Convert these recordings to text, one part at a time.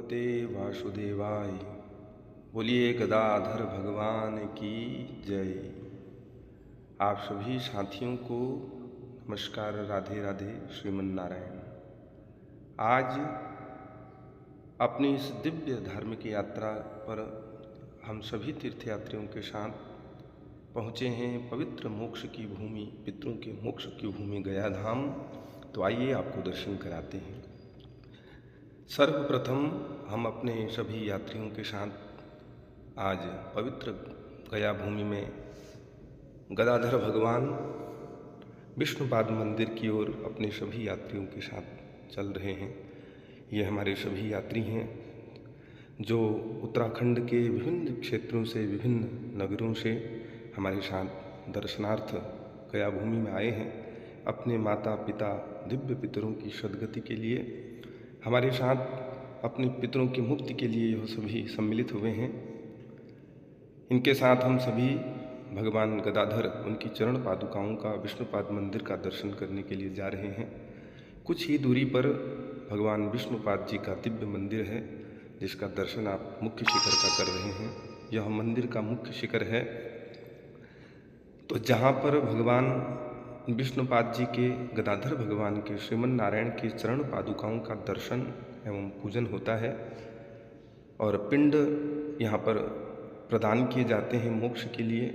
भगवते वासुदेवाय। बोलिए गदाधर भगवान की जय। आप सभी साथियों को नमस्कार, राधे राधे, श्रीमन नारायण। आज अपनी इस दिव्य धार्मिक यात्रा पर हम सभी तीर्थयात्रियों के साथ पहुँचे हैं पवित्र मोक्ष की भूमि, पितरों के मोक्ष की भूमि गया धाम। तो आइए आपको दर्शन कराते हैं। सर्वप्रथम हम अपने सभी यात्रियों के साथ आज पवित्र गया भूमि में गदाधर भगवान विष्णुपाद मंदिर की ओर अपने सभी यात्रियों के साथ चल रहे हैं। ये हमारे सभी यात्री हैं जो उत्तराखंड के विभिन्न क्षेत्रों से, विभिन्न नगरों से हमारे साथ दर्शनार्थ गया भूमि में आए हैं। अपने माता पिता दिव्य पितरों की सद्गति के लिए, हमारे साथ अपने पितरों की मुक्ति के लिए यह सभी सम्मिलित हुए हैं। इनके साथ हम सभी भगवान गदाधर, उनकी चरण पादुकाओं का, विष्णुपाद मंदिर का दर्शन करने के लिए जा रहे हैं। कुछ ही दूरी पर भगवान विष्णुपाद जी का दिव्य मंदिर है, जिसका दर्शन आप मुख्य शिखर का कर रहे हैं। यह मंदिर का मुख्य शिखर है। तो जहाँ पर भगवान विष्णुपाद जी के, गदाधर भगवान के, श्रीमन नारायण के चरण पादुकाओं का दर्शन एवं पूजन होता है और पिंड यहाँ पर प्रदान किए जाते हैं मोक्ष के लिए।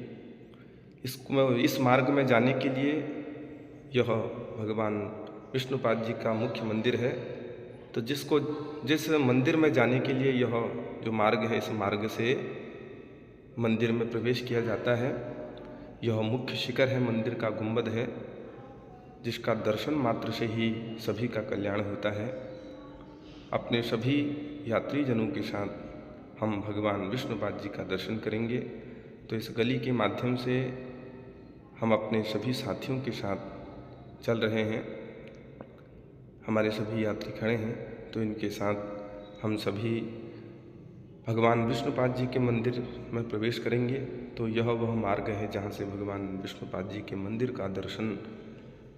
इस मार्ग में जाने के लिए यह भगवान विष्णुपाद जी का मुख्य मंदिर है। तो जिस मंदिर में जाने के लिए यह जो मार्ग है, इस मार्ग से मंदिर में प्रवेश किया जाता है। यह मुख्य शिखर है, मंदिर का गुंबद है, जिसका दर्शन मात्र से ही सभी का कल्याण होता है। अपने सभी यात्री जनों के साथ हम भगवान विष्णुपाद जी का दर्शन करेंगे। तो इस गली के माध्यम से हम अपने सभी साथियों के साथ चल रहे हैं। हमारे सभी यात्री खड़े हैं, तो इनके साथ हम सभी भगवान विष्णुपाद जी के मंदिर में प्रवेश करेंगे। तो यह वह मार्ग है जहाँ से भगवान विष्णुपाद जी के मंदिर का दर्शन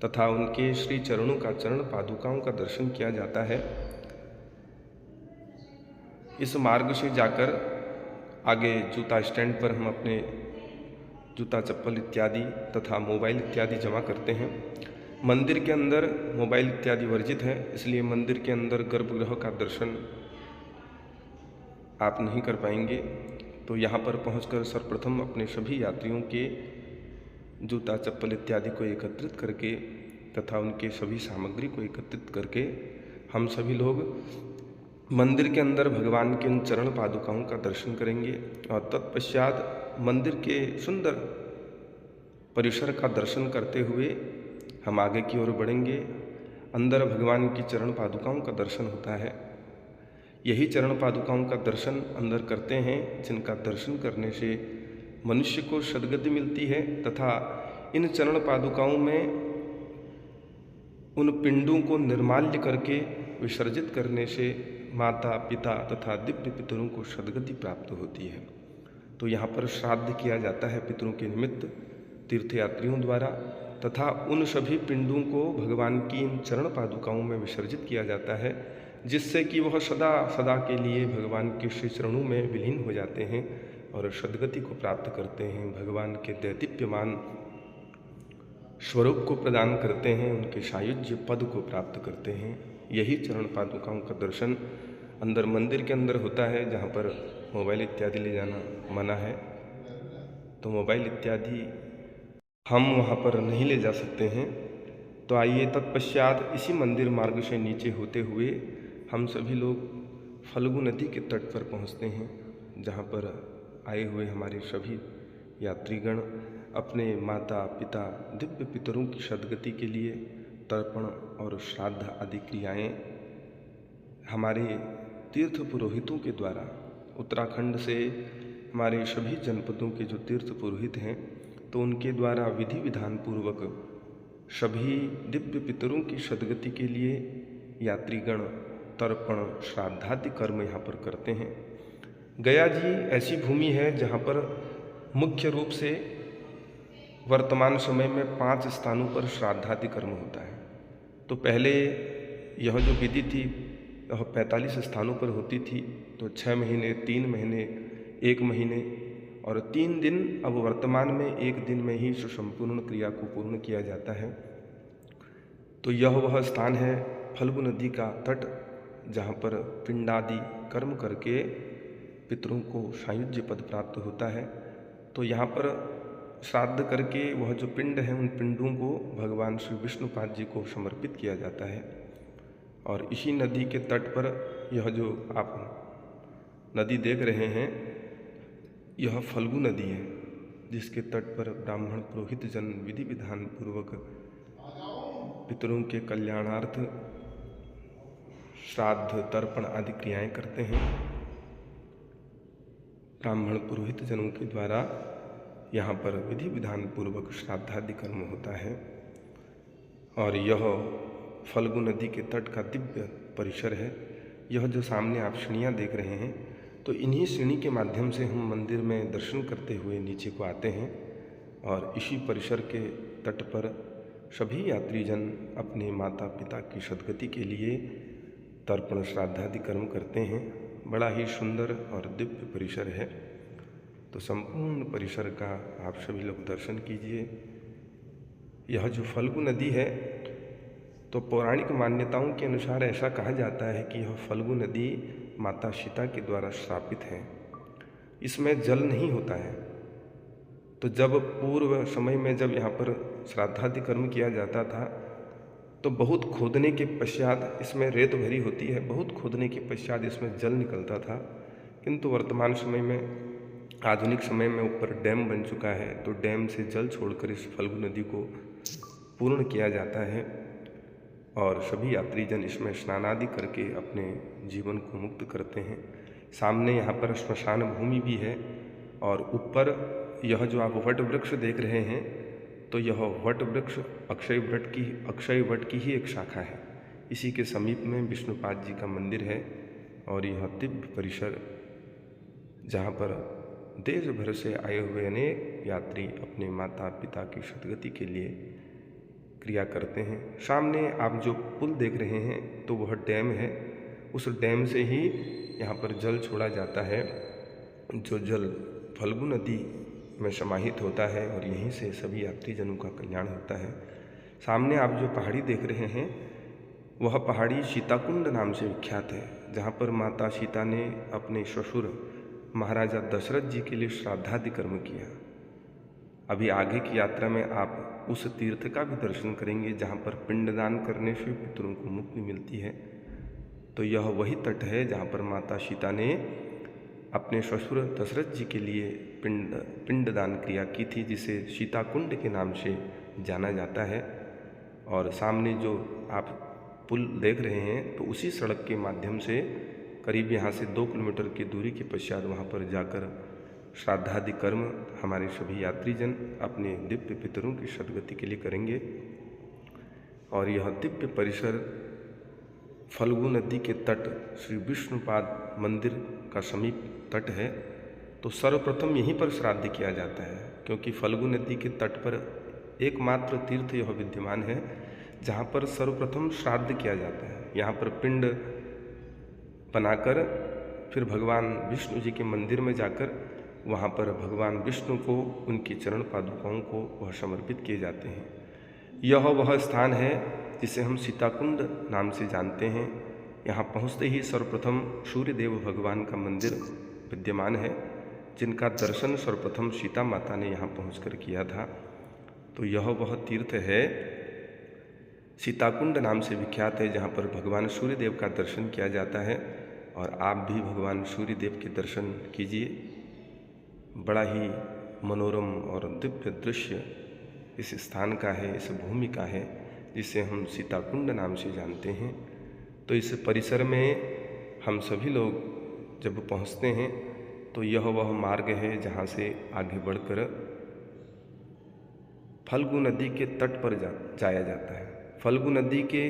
तथा उनके श्री चरणों का, चरण पादुकाओं का दर्शन किया जाता है। इस मार्ग से जाकर आगे जूता स्टैंड पर हम अपने जूता, चप्पल इत्यादि तथा मोबाइल इत्यादि जमा करते हैं। मंदिर के अंदर मोबाइल इत्यादि वर्जित है, इसलिए मंदिर के अंदर गर्भगृह का दर्शन आप नहीं कर पाएंगे। तो यहाँ पर पहुंचकर सर्वप्रथम अपने सभी यात्रियों के जूता, चप्पल इत्यादि को एकत्रित करके तथा उनके सभी सामग्री को एकत्रित करके हम सभी लोग मंदिर के अंदर भगवान के उन चरण पादुकाओं का दर्शन करेंगे और तत्पश्चात मंदिर के सुंदर परिसर का दर्शन करते हुए हम आगे की ओर बढ़ेंगे। अंदर भगवान की चरण पादुकाओं का दर्शन होता है। यही चरण पादुकाओं का दर्शन अंदर करते हैं, जिनका दर्शन करने से मनुष्य को सद्गति मिलती है तथा इन चरण पादुकाओं में उन पिंडों को निर्माल्य करके विसर्जित करने से माता पिता तथा दिव्य पितरों को सद्गति प्राप्त होती है। तो यहाँ पर श्राद्ध किया जाता है पितरों के निमित्त तीर्थयात्रियों द्वारा, तथा उन सभी पिंडों को भगवान की इन चरण पादुकाओं में विसर्जित किया जाता है, जिससे कि वह सदा सदा के लिए भगवान के श्री चरणों में विलीन हो जाते हैं और सद्गति को प्राप्त करते हैं। भगवान के दैदीप्यमान स्वरूप को प्रदान करते हैं, उनके सायुज्य पद को प्राप्त करते हैं। यही चरण पादुकाओं का दर्शन अंदर मंदिर के अंदर होता है, जहाँ पर मोबाइल इत्यादि ले जाना मना है। तो मोबाइल इत्यादि हम वहाँ पर नहीं ले जा सकते हैं। तो आइए तत्पश्चात इसी मंदिर मार्ग से नीचे होते हुए हम सभी लोग फल्गु नदी के तट पर पहुँचते हैं, जहाँ पर आए हुए हमारे सभी यात्रीगण अपने माता पिता दिव्य पितरों की सद्गति के लिए तर्पण और श्राद्ध आदि क्रियाएँ हमारे तीर्थ पुरोहितों के द्वारा, उत्तराखंड से हमारे सभी जनपदों के जो तीर्थ पुरोहित हैं, तो उनके द्वारा विधि विधान पूर्वक सभी दिव्य पितरों की सद्गति के लिए यात्रीगण तर्पण श्राद्धादि कर्म यहाँ पर करते हैं। गया जी ऐसी भूमि है जहाँ पर मुख्य रूप से वर्तमान समय में 5 स्थानों पर श्राद्धादि कर्म होता है। तो पहले यह जो विधि थी यह 45 स्थानों पर होती थी। तो 6 महीने, 3 महीने, 1 महीने और 3 दिन, अब वर्तमान में 1 दिन में ही संपूर्ण क्रिया को पूर्ण किया जाता है। तो यह वह स्थान है फल्गु नदी का तट, जहाँ पर पिंडादि कर्म करके पितरों को सायुज्य पद प्राप्त होता है। तो यहाँ पर श्राद्ध करके वह जो पिंड है, उन पिंडों को भगवान श्री विष्णुपाद जी को समर्पित किया जाता है। और इसी नदी के तट पर यह जो आप नदी देख रहे हैं, यह फल्गु नदी है, जिसके तट पर ब्राह्मण पुरोहित जन विधि विधान पूर्वक पितरों के कल्याणार्थ श्राद्ध, तर्पण आदि क्रियाएं करते हैं। ब्राह्मण पुरोहित जनों के द्वारा यहाँ पर विधि विधान पूर्वक श्राद्धादि कर्म होता है। और यह फल्गु नदी के तट का दिव्य परिसर है। यह जो सामने आप सीढ़ियाँ देख रहे हैं, तो इन्हीं सीढ़ी के माध्यम से हम मंदिर में दर्शन करते हुए नीचे को आते हैं। और इसी परिसर के तट पर सभी यात्रीजन अपने माता पिता की सद्गति के लिए तर्पण श्राद्धादि कर्म करते हैं। बड़ा ही सुंदर और दिव्य परिसर है। तो संपूर्ण परिसर का आप सभी लोग दर्शन कीजिए। यह जो फल्गु नदी है, तो पौराणिक मान्यताओं के अनुसार ऐसा कहा जाता है कि यह फल्गु नदी माता सीता के द्वारा श्रापित है। इसमें जल नहीं होता है। तो जब पूर्व समय में जब यहाँ पर श्राद्धादि कर्म किया जाता था, तो बहुत खोदने के पश्चात, इसमें रेत भरी होती है, बहुत खोदने के पश्चात इसमें जल निकलता था। किंतु वर्तमान समय में, आधुनिक समय में ऊपर डैम बन चुका है, तो डैम से जल छोड़कर इस फल्गु नदी को पूर्ण किया जाता है। और सभी यात्रीजन इसमें स्नान आदि करके अपने जीवन को मुक्त करते हैं। सामने यहाँ पर श्मशान भूमि भी है। और ऊपर यह जो आप वट वृक्ष देख रहे हैं, तो यह वट वृक्ष अक्षय वट की ही एक शाखा है। इसी के समीप में विष्णुपाद जी का मंदिर है। और यह दिव्य परिसर, जहाँ पर देश भर से आए हुए अनेक यात्री अपने माता पिता की सद्गति के लिए क्रिया करते हैं। सामने आप जो पुल देख रहे हैं, तो वह डैम है। उस डैम से ही यहाँ पर जल छोड़ा जाता है, जो जल फल्गु नदी में समाहित होता है। और यहीं से सभी यात्रीजनों का कल्याण होता है। सामने आप जो पहाड़ी देख रहे हैं, वह पहाड़ी सीताकुंड नाम से विख्यात है, जहाँ पर माता सीता ने अपने ससुर महाराजा दशरथ जी के लिए श्राद्धादि कर्म किया। अभी आगे की यात्रा में आप उस तीर्थ का भी दर्शन करेंगे, जहाँ पर पिंडदान करने से पितरों को मुक्ति मिलती है। तो यह वही तट है जहाँ पर माता सीता ने अपने ससुर दशरथ जी के लिए पिंडदान क्रिया की थी, जिसे सीता कुंड के नाम से जाना जाता है। और सामने जो आप पुल देख रहे हैं, तो उसी सड़क के माध्यम से करीब यहाँ से 2 किलोमीटर की दूरी के पश्चात वहाँ पर जाकर श्राद्धादि कर्म हमारे सभी यात्रीजन अपने दिव्य पितरों की सद्गति के लिए करेंगे। और यह दिव्य परिसर फल्गु नदी के तट श्री विष्णुपाद मंदिर का समीप तट है। तो सर्वप्रथम यहीं पर श्राद्ध किया जाता है, क्योंकि फल्गु नदी के तट पर एकमात्र तीर्थ यह विद्यमान है जहाँ पर सर्वप्रथम श्राद्ध किया जाता है। यहाँ पर पिंड बनाकर फिर भगवान विष्णु जी के मंदिर में जाकर वहाँ पर भगवान विष्णु को उनकी चरण पादुकाओं को वह समर्पित किए जाते हैं। यह वह स्थान है जिसे हम सीताकुंड नाम से जानते हैं। यहाँ पहुँचते ही सर्वप्रथम सूर्यदेव भगवान का मंदिर विद्यमान है, जिनका दर्शन सर्वप्रथम सीता माता ने यहाँ पहुँचकर किया था। तो यह वह तीर्थ है, सीताकुंड नाम से विख्यात है, जहाँ पर भगवान सूर्यदेव का दर्शन किया जाता है। और आप भी भगवान सूर्यदेव के दर्शन कीजिए। बड़ा ही मनोरम और दिव्य दृश्य इस स्थान का है, इस भूमि का है, जिसे हम सीताकुंड नाम से जानते हैं। तो इस परिसर में हम सभी लोग जब पहुंचते हैं, तो यह वह मार्ग है जहां से आगे बढ़कर फल्गु नदी के तट पर जाया जाता है। फल्गु नदी के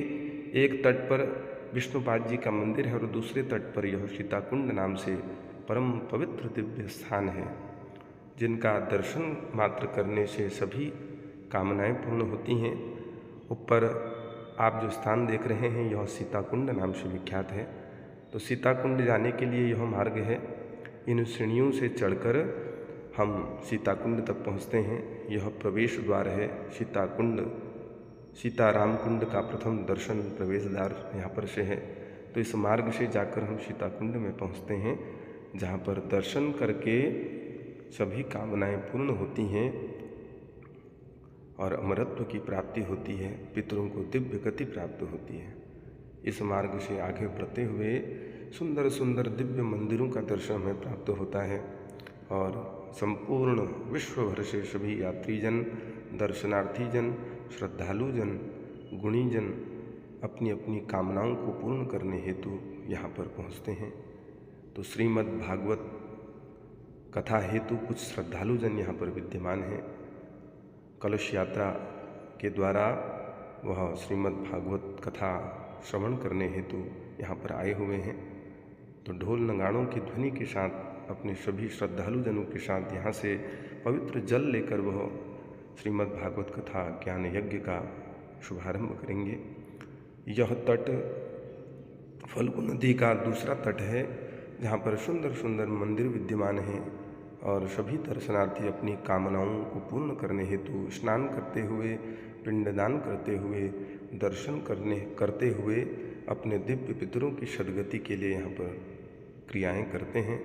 एक तट पर विष्णुपाद जी का मंदिर है और दूसरे तट पर यह सीताकुंड नाम से परम पवित्र दिव्य स्थान है, जिनका दर्शन मात्र करने से सभी कामनाएं पूर्ण होती हैं। ऊपर आप जो स्थान देख रहे हैं, यह सीताकुंड नाम से विख्यात है। तो सीताकुंड जाने के लिए यह मार्ग है। इन सीढ़ियों से चढ़कर हम सीताकुंड तक पहुँचते हैं। यह प्रवेश द्वार है सीताकुंड। सीताराम कुंड का प्रथम दर्शन प्रवेश द्वार यहाँ पर से है। तो इस मार्ग से जाकर हम सीताकुंड में पहुँचते हैं, जहाँ पर दर्शन करके सभी कामनाएं पूर्ण होती हैं और अमरत्व की प्राप्ति होती है, पितरों को दिव्य गति प्राप्त होती है। इस मार्ग से आगे बढ़ते हुए सुंदर सुंदर दिव्य मंदिरों का दर्शन हमें प्राप्त होता है और संपूर्ण विश्व भर से सभी यात्रीजन, दर्शनार्थी जन, श्रद्धालु जन, गुणी जन अपनी अपनी कामनाओं को पूर्ण करने हेतु यहाँ पर पहुँचते हैं। तो श्रीमद् भागवत कथा हेतु कुछ श्रद्धालु जन यहाँ पर विद्यमान हैं। कलश यात्रा के द्वारा वह श्रीमद् भागवत कथा श्रवण करने हेतु यहाँ पर आए हुए हैं। तो ढोल नगाड़ों की ध्वनि के साथ अपने सभी श्रद्धालु जनों के साथ यहाँ से पवित्र जल लेकर वह श्रीमद् भागवत कथा ज्ञान यज्ञ का शुभारंभ करेंगे। यह तट फल्गु नदी का दूसरा तट है, जहाँ पर सुंदर सुंदर मंदिर विद्यमान हैं और सभी दर्शनार्थी अपनी कामनाओं को पूर्ण करने हेतु स्नान करते हुए, पिंडदान करते हुए, दर्शन करते हुए अपने दिव्य पितरों की सद्गति के लिए यहाँ पर क्रियाएं करते हैं।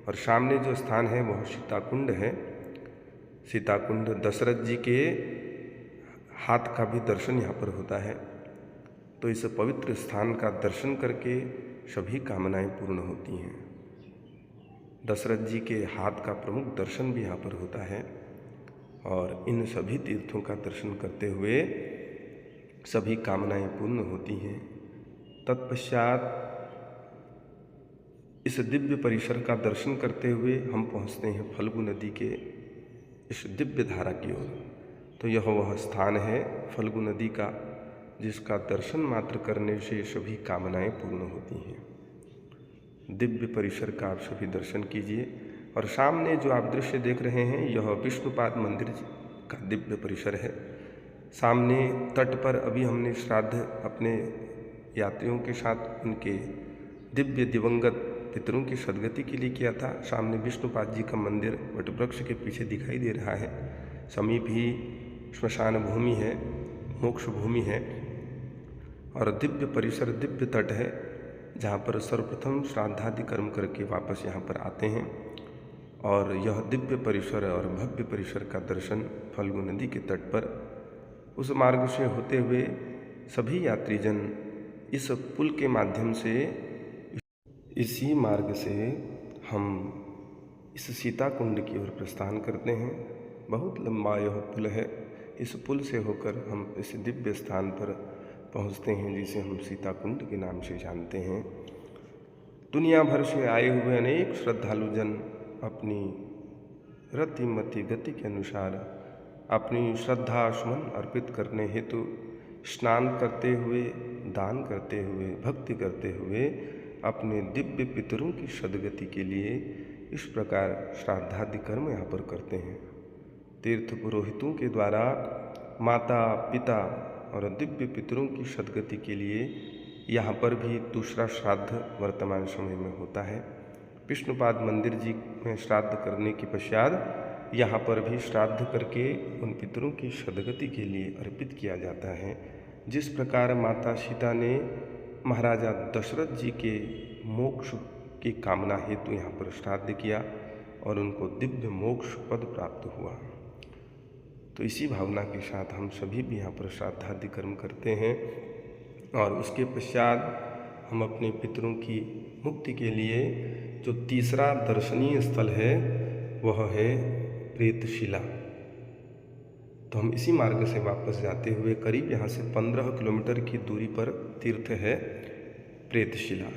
और सामने जो स्थान है वह सीताकुंड है। सीताकुंड दशरथ जी के हाथ का भी दर्शन यहाँ पर होता है। तो इस पवित्र स्थान का दर्शन करके सभी कामनाएं पूर्ण होती हैं। दशरथ जी के हाथ का प्रमुख दर्शन भी यहाँ पर होता है और इन सभी तीर्थों का दर्शन करते हुए सभी कामनाएं पूर्ण होती हैं। तत्पश्चात इस दिव्य परिसर का दर्शन करते हुए हम पहुँचते हैं फल्गु नदी के इस दिव्य धारा की ओर। तो यह वह स्थान है फल्गु नदी का, जिसका दर्शन मात्र करने से सभी कामनाएं पूर्ण होती हैं। दिव्य परिसर का आप सभी दर्शन कीजिए। और सामने जो आप दृश्य देख रहे हैं यह विष्णुपाद मंदिर का दिव्य परिसर है। सामने तट पर अभी हमने श्राद्ध अपने यात्रियों के साथ उनके दिव्य दिवंगत पितरों की सद्गति के लिए किया था। सामने विष्णुपाद जी का मंदिर वटवृक्ष के पीछे दिखाई दे रहा है। समीप ही श्मशान भूमि है, मोक्ष भूमि है और दिव्य परिसर, दिव्य तट है, जहाँ पर सर्वप्रथम श्राद्धादि कर्म करके वापस यहाँ पर आते हैं। और यह दिव्य परिसर और भव्य परिसर का दर्शन फल्गु नदी के तट पर उस मार्ग से होते हुए सभी यात्रीजन इस पुल के माध्यम से, इसी मार्ग से हम इस सीताकुंड की ओर प्रस्थान करते हैं। बहुत लंबा यह पुल है। इस पुल से होकर हम इस दिव्य स्थान पर पहुंचते हैं, जिसे हम सीताकुंड के नाम से जानते हैं। दुनिया भर से आए हुए अनेक श्रद्धालु जन अपनी रतिमति गति के अनुसार अपनी श्रद्धा सुमन अर्पित करने हेतु स्नान करते हुए, दान करते हुए, भक्ति करते हुए अपने दिव्य पितरों की सद्गति के लिए इस प्रकार श्राद्धादि कर्म यहाँ पर करते हैं। तीर्थ पुरोहितों के द्वारा माता, पिता और दिव्य पितरों की सद्गति के लिए यहाँ पर भी दूसरा श्राद्ध वर्तमान समय में होता है। विष्णुपाद मंदिर जी में श्राद्ध करने के पश्चात यहाँ पर भी श्राद्ध करके उन पितरों की सद्गति के लिए अर्पित किया जाता है। जिस प्रकार माता सीता ने महाराजा दशरथ जी के मोक्ष की कामना हेतु यहाँ पर श्राद्ध किया और उनको दिव्य मोक्ष पद प्राप्त हुआ, तो इसी भावना के साथ हम सभी भी यहाँ पर श्राद्धादि कर्म करते हैं। और उसके पश्चात हम अपने पितरों की मुक्ति के लिए जो तीसरा दर्शनीय स्थल है वह है प्रेतशिला। तो हम इसी मार्ग से वापस जाते हुए करीब यहाँ से 15 किलोमीटर की दूरी पर तीर्थ है प्रेतशिला।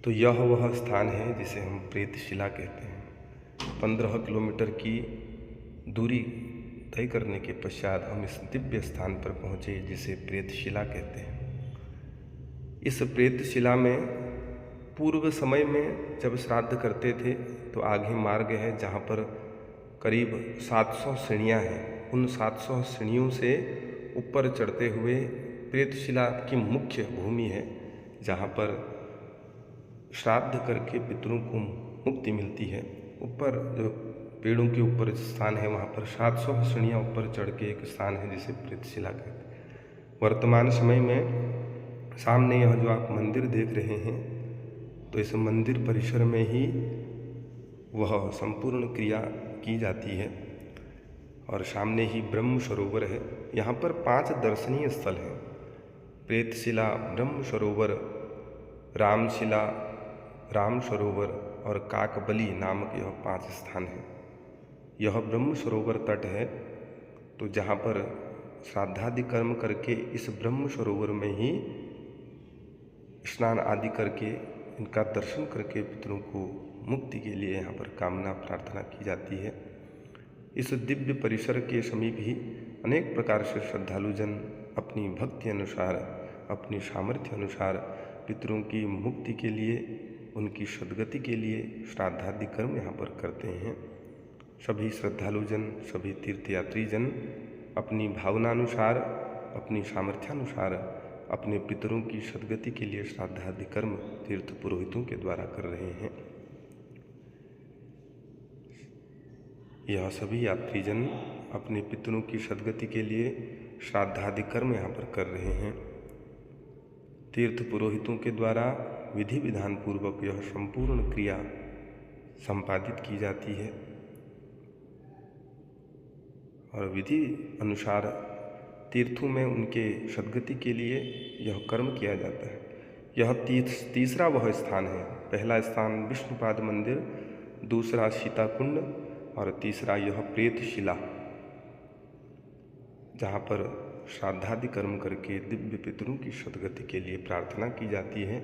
तो यह वह स्थान है जिसे हम प्रेतशिला कहते हैं। 15 किलोमीटर की दूरी तय करने के पश्चात हम इस दिव्य स्थान पर पहुँचे जिसे प्रेतशिला कहते हैं। इस प्रेतशिला में पूर्व समय में जब श्राद्ध करते थे तो आगे मार्ग है जहाँ पर करीब 700 सीढ़ियाँ हैं। उन 700 सीढ़ियों से ऊपर चढ़ते हुए प्रेतशिला की मुख्य भूमि है, जहाँ पर श्राद्ध करके पितरों को मुक्ति मिलती है। ऊपर जो पेड़ों के ऊपर स्थान है वहाँ पर 700 सीढ़ियाँ ऊपर चढ़ के एक स्थान है जिसे प्रेतशिला कहते हैं। वर्तमान समय में सामने यह जो आप मंदिर देख रहे हैं, तो इस मंदिर परिसर में ही वह संपूर्ण क्रिया की जाती है और सामने ही ब्रह्म सरोवर है। यहाँ पर 5 दर्शनीय स्थल हैं: प्रेतशिला, ब्रह्म सरोवर, रामशिला, राम सरोवर और काकबली नामक यह 5 स्थान हैं। यह ब्रह्म सरोवर तट है, तो जहाँ पर श्राद्धादि कर्म करके इस ब्रह्म सरोवर में ही स्नान आदि करके इनका दर्शन करके पितरों को मुक्ति के लिए यहाँ पर कामना प्रार्थना की जाती है। इस दिव्य परिसर के समीप ही अनेक प्रकार से श्रद्धालुजन अपनी भक्ति अनुसार, अपनी सामर्थ्य अनुसार पितरों की मुक्ति के लिए, उनकी सद्गति के लिए श्राद्धादि कर्म यहाँ पर करते हैं। सभी श्रद्धालुजन, सभी तीर्थयात्री जन अपनी भावनानुसार, अपनी सामर्थ्यानुसार अपने पितरों की सद्गति के लिए श्राद्धादि कर्म तीर्थ पुरोहितों के द्वारा कर रहे हैं। यह सभी यात्रीजन अपने पितरों की सद्गति के लिए श्राद्धादि कर्म यहाँ पर कर रहे हैं। तीर्थ पुरोहितों के द्वारा विधि विधान पूर्वक यह संपूर्ण क्रिया संपादित की जाती है और विधि अनुसार तीर्थों में उनके सद्गति के लिए यह कर्म किया जाता है। यह तीसरा वह स्थान है। पहला स्थान विष्णुपाद मंदिर, दूसरा सीता कुंड और तीसरा यह प्रेतशिला, जहाँ पर श्राद्धादि कर्म करके दिव्य पितरों की सद्गति के लिए प्रार्थना की जाती है।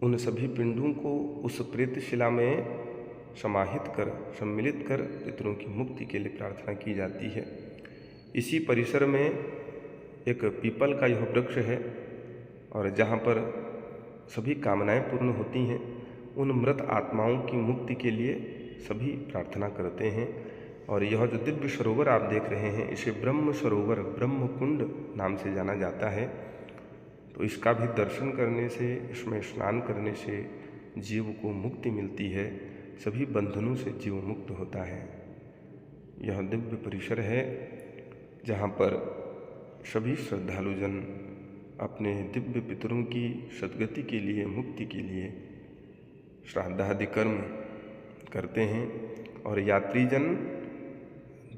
उन सभी पिंडों को उस प्रेतशिला में समाहित कर, सम्मिलित कर पितरों की मुक्ति के लिए प्रार्थना की जाती है। इसी परिसर में एक पीपल का यह वृक्ष है और जहाँ पर सभी कामनाएं पूर्ण होती हैं। उन मृत आत्माओं की मुक्ति के लिए सभी प्रार्थना करते हैं। और यह जो दिव्य सरोवर आप देख रहे हैं, इसे ब्रह्म सरोवर, ब्रह्म कुंड नाम से जाना जाता है। तो इसका भी दर्शन करने से, इसमें स्नान करने से जीव को मुक्ति मिलती है, सभी बंधनों से जीव मुक्त होता है। यह दिव्य परिसर है जहाँ पर सभी श्रद्धालुजन अपने दिव्य पितरों की सद्गति के लिए, मुक्ति के लिए श्राद्धादि कर्म करते हैं और यात्रीजन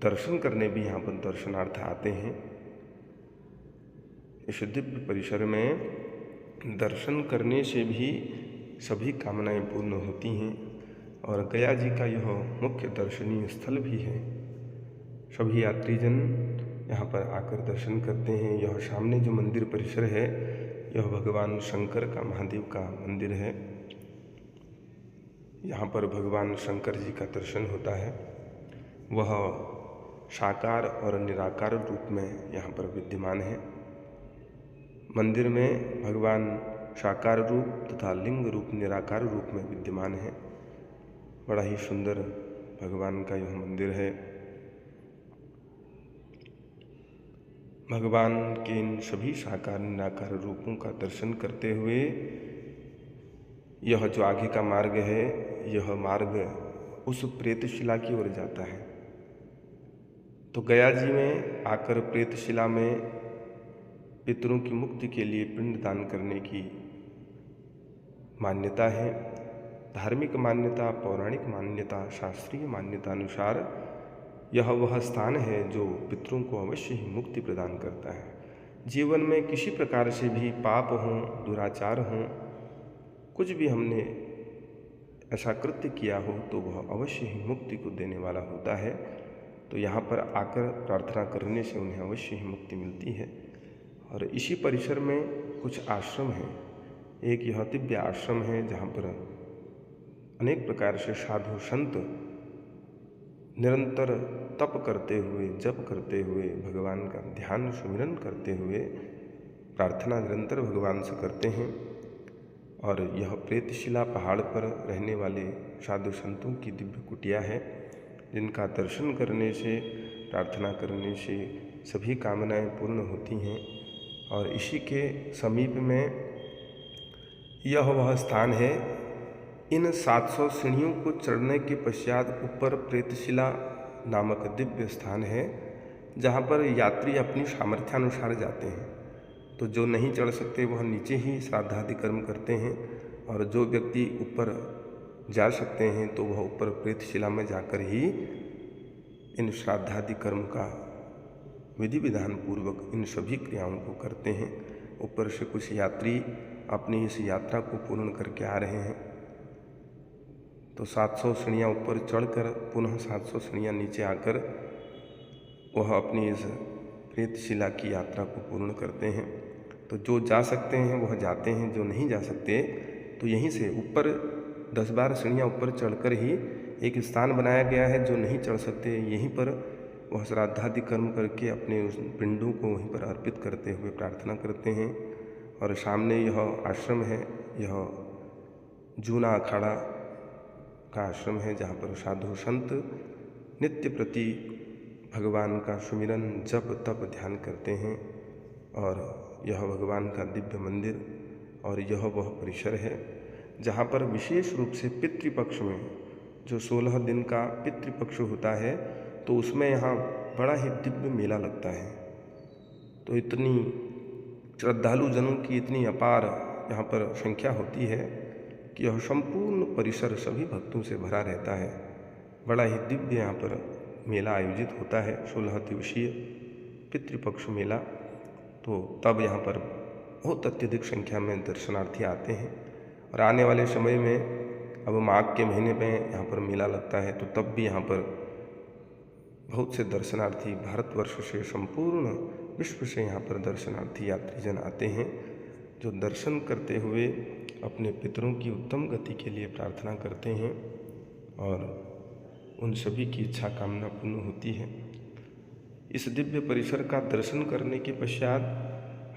दर्शन करने भी यहाँ पर दर्शनार्थ आते हैं। इस दिव्य परिसर में दर्शन करने से भी सभी कामनाएं पूर्ण होती हैं और गया जी का यह मुख्य दर्शनीय स्थल भी है। सभी यात्रीजन यहाँ पर आकर दर्शन करते हैं। यह सामने जो मंदिर परिसर है, यह भगवान शंकर का, महादेव का मंदिर है। यहाँ पर भगवान शंकर जी का दर्शन होता है। वह साकार और निराकार रूप में यहाँ पर विद्यमान है। मंदिर में भगवान साकार रूप तथा लिंग रूप, निराकार रूप में विद्यमान है। बड़ा ही सुंदर भगवान का यह मंदिर है। भगवान के इन सभी साकार निराकार रूपों का दर्शन करते हुए यह जो आगे का मार्ग है, यह मार्ग उस प्रेतशिला की ओर जाता है। तो गया जी में आकर प्रेतशिला में पितरों की मुक्ति के लिए पिंड दान करने की मान्यता है। धार्मिक मान्यता, पौराणिक मान्यता, शास्त्रीय मान्यता अनुसार यह वह स्थान है जो पितरों को अवश्य ही मुक्ति प्रदान करता है। जीवन में किसी प्रकार से भी पाप हों, दुराचार हों, कुछ भी हमने ऐसा कृत्य किया हो तो वह अवश्य ही मुक्ति को देने वाला होता है। तो यहाँ पर आकर प्रार्थना करने से उन्हें अवश्य ही मुक्ति मिलती है। और इसी परिसर में कुछ आश्रम हैं। एक यह दिव्य आश्रम है जहाँ पर अनेक प्रकार से साधु संत निरंतर तप करते हुए, जप करते हुए, भगवान का ध्यान सुमिरन करते हुए प्रार्थना निरंतर भगवान से करते हैं। और यह प्रेतशिला पहाड़ पर रहने वाले साधु संतों की दिव्य कुटिया है, जिनका दर्शन करने से, प्रार्थना करने से सभी कामनाएं पूर्ण होती हैं। और इसी के समीप में यह वह स्थान है। इन 700 सीढ़ियों को चढ़ने के पश्चात ऊपर प्रेतशिला नामक दिव्य स्थान है, जहाँ पर यात्री अपनी सामर्थ्यानुसार जाते हैं। तो जो नहीं चढ़ सकते वह नीचे ही श्राद्धादि कर्म करते हैं, और जो व्यक्ति ऊपर जा सकते हैं तो वह ऊपर प्रेतशिला में जाकर ही इन श्राद्धादि कर्म का विधि विधान पूर्वक इन सभी क्रियाओं को करते हैं। ऊपर से कुछ यात्री अपनी इस यात्रा को पूर्ण करके आ रहे हैं। तो 700 सीढ़ियाँ ऊपर चढ़कर पुनः 700 सीढ़ियाँ नीचे आकर वह अपनी इस प्रेतशिला की यात्रा को पूर्ण करते हैं। तो जो जा सकते हैं वह जाते हैं, जो नहीं जा सकते तो यहीं से ऊपर 10-12 सीढ़ियाँ ऊपर चढ़कर ही एक स्थान बनाया गया है। जो नहीं चढ़ सकते यहीं पर वह श्राद्धादि कर्म करके अपने उस पिंडों को वहीं पर अर्पित करते हुए प्रार्थना करते हैं। और सामने यह आश्रम है, यह जूना अखाड़ा का आश्रम है, जहाँ पर साधु संत नित्य प्रति भगवान का सुमिरन जप तप ध्यान करते हैं। और यह भगवान का दिव्य मंदिर और यह वह परिसर है जहाँ पर विशेष रूप से पितृपक्ष में जो 16 दिन का पितृपक्ष होता है तो उसमें यहाँ बड़ा ही दिव्य मेला लगता है। तो इतनी श्रद्धालु जनों की इतनी अपार यहाँ पर संख्या होती है कि यह संपूर्ण परिसर सभी भक्तों से भरा रहता है। बड़ा ही दिव्य यहाँ पर मेला आयोजित होता है, 16 दिवसीय पितृपक्ष मेला। तो तब यहाँ पर बहुत अत्यधिक संख्या में दर्शनार्थी आते हैं। और आने वाले समय में अब माघ के महीने में यहाँ पर मेला लगता है, तो तब भी यहाँ पर बहुत से दर्शनार्थी भारतवर्ष से संपूर्ण विश्व से यहाँ पर दर्शनार्थी यात्रीजन आते हैं, जो दर्शन करते हुए अपने पितरों की उत्तम गति के लिए प्रार्थना करते हैं और उन सभी की इच्छा कामना पूर्ण होती है। इस दिव्य परिसर का दर्शन करने के पश्चात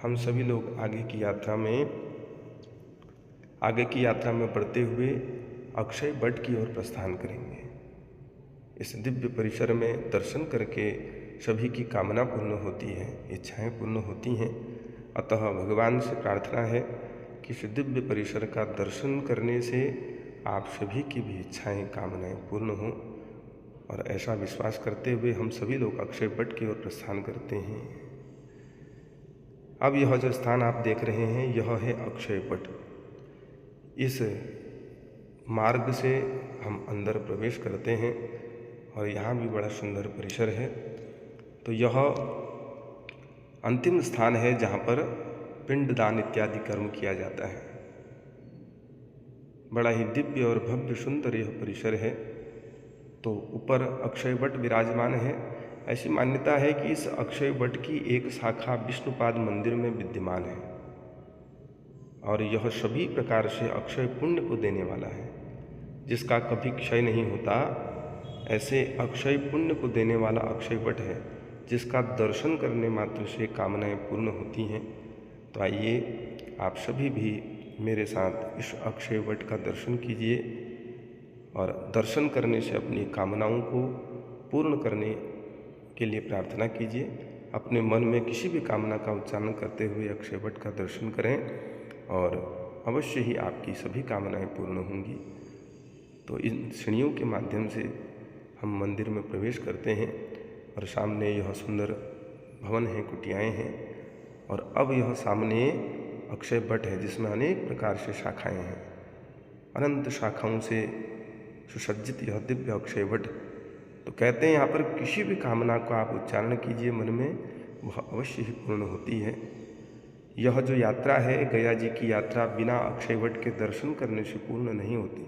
हम सभी लोग आगे की यात्रा में बढ़ते हुए अक्षय वट की ओर प्रस्थान करेंगे। इस दिव्य परिसर में दर्शन करके सभी की कामना पूर्ण होती है, इच्छाएं पूर्ण होती हैं। अतः भगवान से प्रार्थना है कि इस दिव्य परिसर का दर्शन करने से आप सभी की भी इच्छाएं कामनाएं पूर्ण हों। और ऐसा विश्वास करते हुए हम सभी लोग अक्षय वट की ओर प्रस्थान करते हैं। अब यह जो स्थान आप देख रहे हैं यह है अक्षय वट। इस मार्ग से हम अंदर प्रवेश करते हैं और यहाँ भी बड़ा सुंदर परिसर है। तो यह अंतिम स्थान है जहाँ पर पिंडदान इत्यादि कर्म किया जाता है। बड़ा ही दिव्य और भव्य सुंदर यह परिसर है। तो ऊपर अक्षय वट विराजमान है। ऐसी मान्यता है कि इस अक्षय वट की एक शाखा विष्णुपाद मंदिर में विद्यमान है और यह सभी प्रकार से अक्षय पुण्य को देने वाला है, जिसका कभी क्षय नहीं होता। ऐसे अक्षय पुण्य को देने वाला अक्षय वट है जिसका दर्शन करने मात्र से कामनाएं पूर्ण होती हैं। तो आइए आप सभी भी मेरे साथ इस अक्षय वट का दर्शन कीजिए और दर्शन करने से अपनी कामनाओं को पूर्ण करने के लिए प्रार्थना कीजिए। अपने मन में किसी भी कामना का उच्चारण करते हुए अक्षय वट का दर्शन करें और अवश्य ही आपकी सभी कामनाएं पूर्ण होंगी। तो इन सीढ़ियों के माध्यम से हम मंदिर में प्रवेश करते हैं और सामने यह सुंदर भवन है, कुटियाएँ हैं। और अब यह सामने अक्षय वट है जिसमें अनेक प्रकार से शाखाएँ हैं। अनंत शाखाओं से सुसज्जित यह दिव्य अक्षय वट। तो कहते हैं यहाँ पर किसी भी कामना को आप उच्चारण कीजिए मन में, वह अवश्य ही पूर्ण होती है। यह जो यात्रा है गया जी की यात्रा बिना अक्षय वट के दर्शन करने से पूर्ण नहीं होती।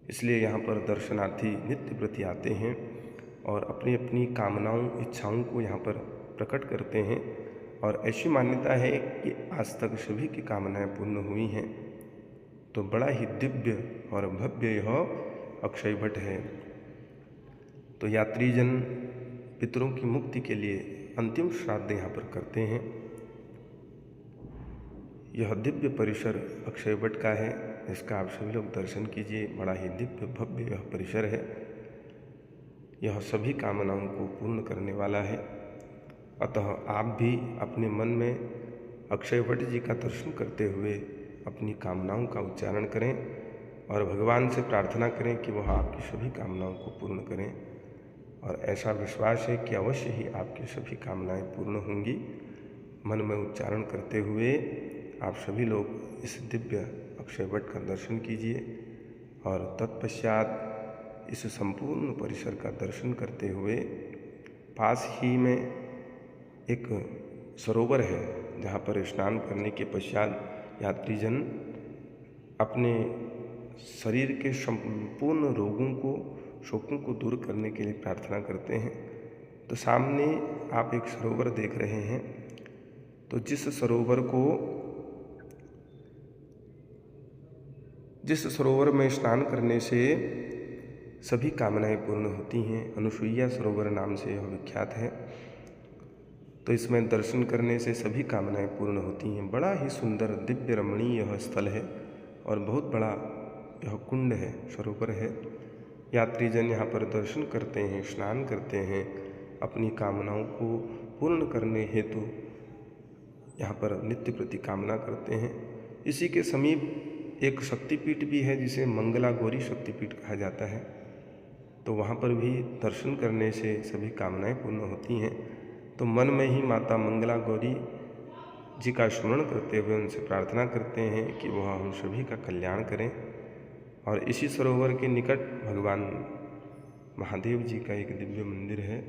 इसलिए यहाँ पर दर्शनार्थी नित्य प्रति आते हैं और अपनी अपनी कामनाओं इच्छाओं को यहाँ पर प्रकट करते हैं। और ऐसी मान्यता है कि आज तक सभी की कामनाएं पूर्ण हुई हैं। तो बड़ा ही दिव्य और भव्य यह अक्षय वट है। तो यात्रीजन पितरों की मुक्ति के लिए अंतिम श्राद्ध यहाँ पर करते हैं। यह दिव्य परिसर अक्षय वट का है, इसका आप सभी लोग दर्शन कीजिए। बड़ा ही दिव्य भव्य यह परिसर है। यह सभी कामनाओं को पूर्ण करने वाला है। अतः आप भी अपने मन में अक्षय वट जी का दर्शन करते हुए अपनी कामनाओं का उच्चारण करें और भगवान से प्रार्थना करें कि वह आपकी सभी कामनाओं को पूर्ण करें। और ऐसा विश्वास है कि अवश्य ही आपकी सभी कामनाएं पूर्ण होंगी। मन में उच्चारण करते हुए आप सभी लोग इस दिव्य अक्षय वट का दर्शन कीजिए और तत्पश्चात इस संपूर्ण परिसर का दर्शन करते हुए पास ही में एक सरोवर है जहाँ पर स्नान करने के पश्चात यात्रीजन अपने शरीर के संपूर्ण रोगों को, शोकों को दूर करने के लिए प्रार्थना करते हैं। तो सामने आप एक सरोवर देख रहे हैं, तो जिस सरोवर में स्नान करने से सभी कामनाएं पूर्ण होती हैं, अनुसुईया सरोवर नाम से यह विख्यात है। तो इसमें दर्शन करने से सभी कामनाएं पूर्ण होती हैं। बड़ा ही सुंदर दिव्य रमणीय यह स्थल है और बहुत बड़ा यह कुंड है, सरोवर है। यात्रीजन यहाँ पर दर्शन करते हैं, स्नान करते हैं, अपनी कामनाओं को पूर्ण करने हेतु यहाँ पर नित्य प्रति कामना करते हैं। इसी के समीप एक शक्तिपीठ भी है जिसे मंगला गौरी शक्तिपीठ कहा जाता है। तो वहाँ पर भी दर्शन करने से सभी कामनाएं पूर्ण होती हैं। तो मन में ही माता मंगला गौरी जी का स्मरण करते हुए उनसे प्रार्थना करते हैं कि वह हम सभी का कल्याण करें। और इसी सरोवर के निकट भगवान महादेव जी का एक दिव्य मंदिर है।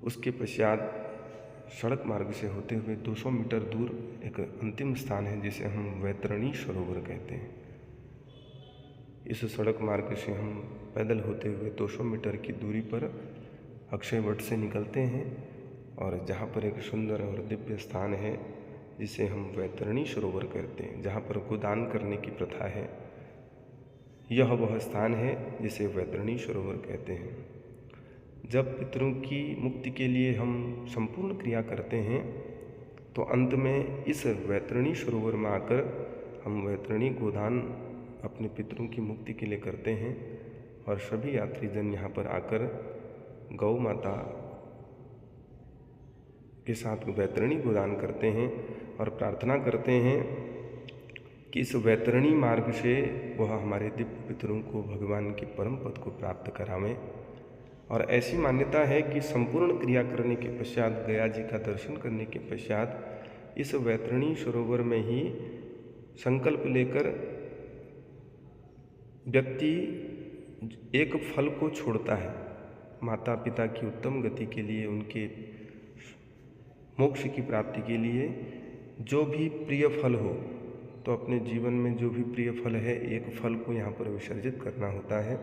उसके पश्चात सड़क मार्ग से होते हुए 200 मीटर दूर एक अंतिम स्थान है जिसे हम वैतरणी सरोवर कहते हैं। इस सड़क मार्ग से हम पैदल होते हुए 200 मीटर की दूरी पर अक्षय वट से निकलते हैं और जहाँ पर एक सुंदर और दिव्य स्थान है जिसे हम वैतरणी सरोवर कहते हैं, जहाँ पर गोदान करने की प्रथा है। यह वह स्थान है जिसे वैतरणी सरोवर कहते हैं। जब पितरों की मुक्ति के लिए हम संपूर्ण क्रिया करते हैं तो अंत में इस वैतरणी सरोवर में आकर हम वैतरणी गोदान अपने पितरों की मुक्ति के लिए करते हैं। और सभी यात्रीजन यहाँ पर आकर गौ माता के साथ वैतरणी गोदान करते हैं और प्रार्थना करते हैं कि इस वैतरणी मार्ग से वह हमारे दिव्य पितरों को भगवान के परम पद को प्राप्त करावें। और ऐसी मान्यता है कि संपूर्ण क्रिया करने के पश्चात, गया जी का दर्शन करने के पश्चात इस वैतरणी सरोवर में ही संकल्प लेकर व्यक्ति एक फल को छोड़ता है। माता पिता की उत्तम गति के लिए, उनके मोक्ष की प्राप्ति के लिए जो भी प्रिय फल हो, तो अपने जीवन में जो भी प्रिय फल है एक फल को यहाँ पर विसर्जित करना होता है।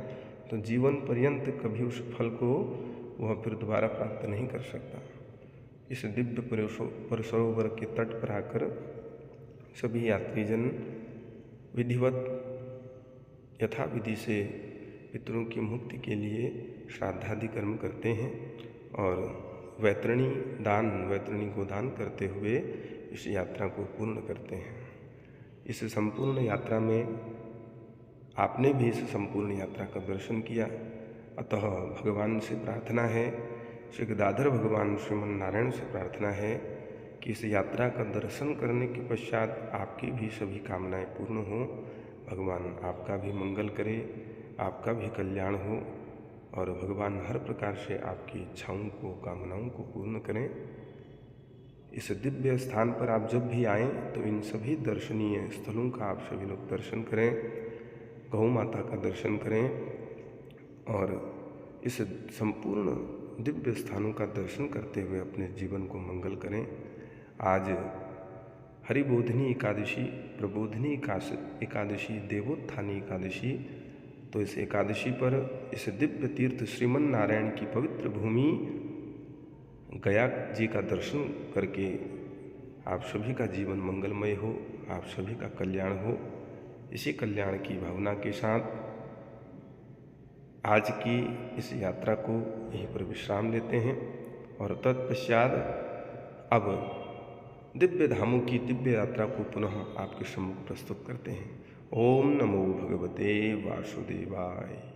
तो जीवन पर्यंत कभी उस फल को वह फिर दोबारा प्राप्त नहीं कर सकता। इस दिव्य सरोवर के तट पर आकर सभी यात्रीजन विधिवत यथाविधि से पितरों की मुक्ति के लिए श्राद्धादि कर्म करते हैं और वैतरणी गोदान करते हुए इस यात्रा को पूर्ण करते हैं। इस संपूर्ण यात्रा में आपने भी इस संपूर्ण यात्रा का दर्शन किया। अतः भगवान से प्रार्थना है, श्री गदाधर भगवान श्रीमन नारायण से प्रार्थना है कि इस यात्रा का दर्शन करने के पश्चात आपकी भी सभी कामनाएं पूर्ण हों। भगवान आपका भी मंगल करे, आपका भी कल्याण हो और भगवान हर प्रकार से आपकी इच्छाओं को, कामनाओं को पूर्ण करें। इस दिव्य स्थान पर आप जब भी आएँ तो इन सभी दर्शनीय स्थलों का आप सभी लोग दर्शन करें, गौ माता का दर्शन करें और इस संपूर्ण दिव्य स्थानों का दर्शन करते हुए अपने जीवन को मंगल करें। आज हरिबोधिनी एकादशी, प्रबोधिनी एकादशी, देवोत्थानी एकादशी। तो इस एकादशी पर इस दिव्य तीर्थ श्रीमन नारायण की पवित्र भूमि गया जी का दर्शन करके आप सभी का जीवन मंगलमय हो, आप सभी का कल्याण हो। इसी कल्याण की भावना के साथ आज की इस यात्रा को यहीं पर विश्राम लेते हैं और तत्पश्चात अब दिव्य धामों की दिव्य यात्रा को पुनः आपके सम्मुख प्रस्तुत करते हैं। ओम नमो भगवते वासुदेवाय।